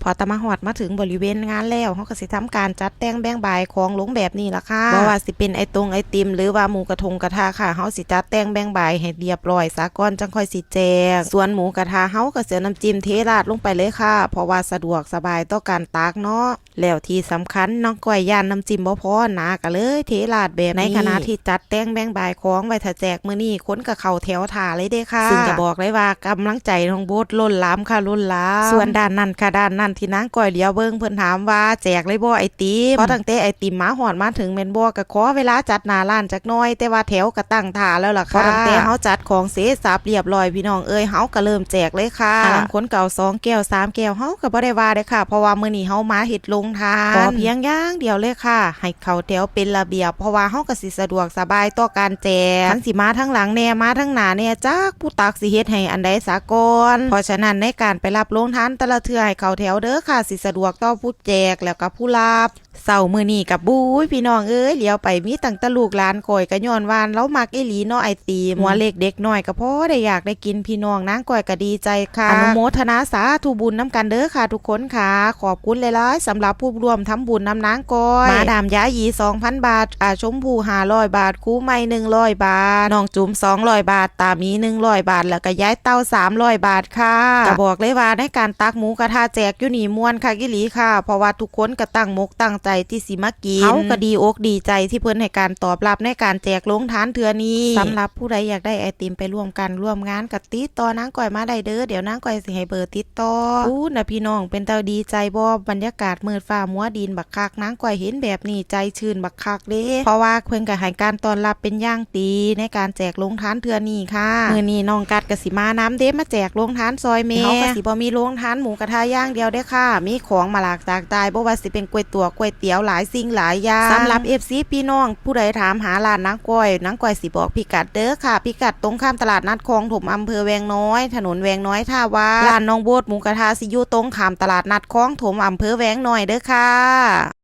พอตะมาหอดมาถึงบริเวณงานแล้วเขาก็สิทำการจัดแต่งแบ่งบายของลงแบบนี้ล่ะค่ะบ่ว่าสิเป็นไอติมหรือว่าหมูกระทะค่ะเขาสิจัดแต่งแบ่งบายให้เรียบร้อยซะก่อนจังค่อยสิแจกส่วนหมูกระทะเขาก็เสียน้ำจิ้มเทราดลงไปเลยค่ะเพราะว่าสะดวกสบายต่อการตักเนาะแล้วที่สำคัญน้องก้อยย่านน้ำจิ้มบ่พอหนาก็เลยเทราดแบบนี้ในขณะที่จัดแต่งแบ่งบายของไว้ถ้าแจกมื้อนี้คนก็เข้าแถวท่าเลยเด้ค่ะซึ่งจะบอกเลยว่ากำลังใจน้องโบ๊ทล้นหลามค่ะล้นหลามส่วนด้านนั้นค่ะด้านนั้นที่นางก้อยเลี้ยวเบิ่งเพิ่นถามว่าแจกเลยบ่ไอติมเพราะตั้งแต่ไอติมมาหอดมาถึงแม่นบ่ก็ขอเวลาจัดหน้าร้านจักหน่อยแต่ว่าแถวก็ตั้งท่าแล้วล่ะค่ะตั้งแต่เฮาจัดของเสร็จสับเรียบร้อยพี่น้องเอ้ยเฮาก็เริ่มแจกเลยค่ะบางคนเก่า2แก้ว3แก้วเฮาก็บ่ได้ว่าเด้อค่ะเพราะว่ามื้อนี้เฮามาเฮ็ดลงทานขอเพียงอย่างเดียวเลยค่ะให้เข้าแถวเป็นระเบียบเพราะว่าเฮาก็สิสะดวกสบายต่อการแจกคันสิมาทั้งหลังแน่มาทั้งหน้าแน่จักผู้ตักสิเฮ็ดให้อันใดสากลเพราะฉะนั้นในการไปรับลงทานแต่ละเทื่อให้เข้าแถวเด้อค่ะสิสะดวกต่อผู้แจกแล้วก็ผู้รับเสาร์มื้อนี้กับบู๊ยพี่น้องเอ้ยเลี้ยวไปมีตั้งแต่ลูกหลานก้อยก็ย้อนวานแล้วมักอีหลีเนาะไอติมหัวเล็กเด็กน้อยก็พอได้อยากได้กินพี่น้องนางก้อยก็ดีใจค่ะอนุโมทนาสาธุบุญน้ำกันเด้อค่ะทุกคนค่ะขอบคุณหลายๆสำหรับผู้ร่วมทำบุญนำนางก้อยมาดามยายี 2,000 บาทชมพู500 บาทครูใหม่100 บาทน้องจุ๋ม200 บาทตามี100 บาทแล้วก็ย้ายเต้า300 บาทค่ะจะบอกเลยว่าในการตักหมูกระทะแจกอยู่นี่ม่วนค่ะอีหลีค่ะเพราะว่าทุกคนก็ตั้งมกตั้งใจที่สิมากินเขาก็ดีอกดีใจที่เพิ่นให้การตอบรับในการแจกลงทานเทื่อนี้สำหรับผู้ใดอยากได้ไอติมไปร่วมงานกับติดต่อนางก้อยมาได้เด้อเดี๋ยวนางก้อยสิให้เบอร์ติดต่อนะพี่น้องเป็นเตาดีใจบ่บรรยากาศมืดฟ้ามัวดินบักคักนางก้อยเห็นแบบนี้ใจชื่นบักคักเด้เพราะว่าเพิ่นก็ให้การต้อนรับเป็นอย่างดีในการแจกลงทานเทื่อนี้ค่ะมื้อนี้น้องกัดก็สิมาน้ำเด้มาแจกลงทานซอยแม่เฮาก็สิบ่มีลงทานหมูกระทะย่างเดียวเด้อค่ะมีของมาหลากหลายบ่ว่าสิเป็นก๋วยเตี๋ยวหลายสิ่งหลายอย่างสำหรับ FC พี่น้องผู้ใดถามหาร้านนางก้อยสิบอกพิกัดเด้อค่ะพิกัดตรงข้ามตลาดนัดคลองถมอำเภอแวงน้อยถนนแวงน้อยท่าว่าร้านน้องโบ๊ทหมูกระทะสิอยู่ตรงข้ามตลาดนัดคลองถมอำเภอแวงน้อยเด้อค่ะ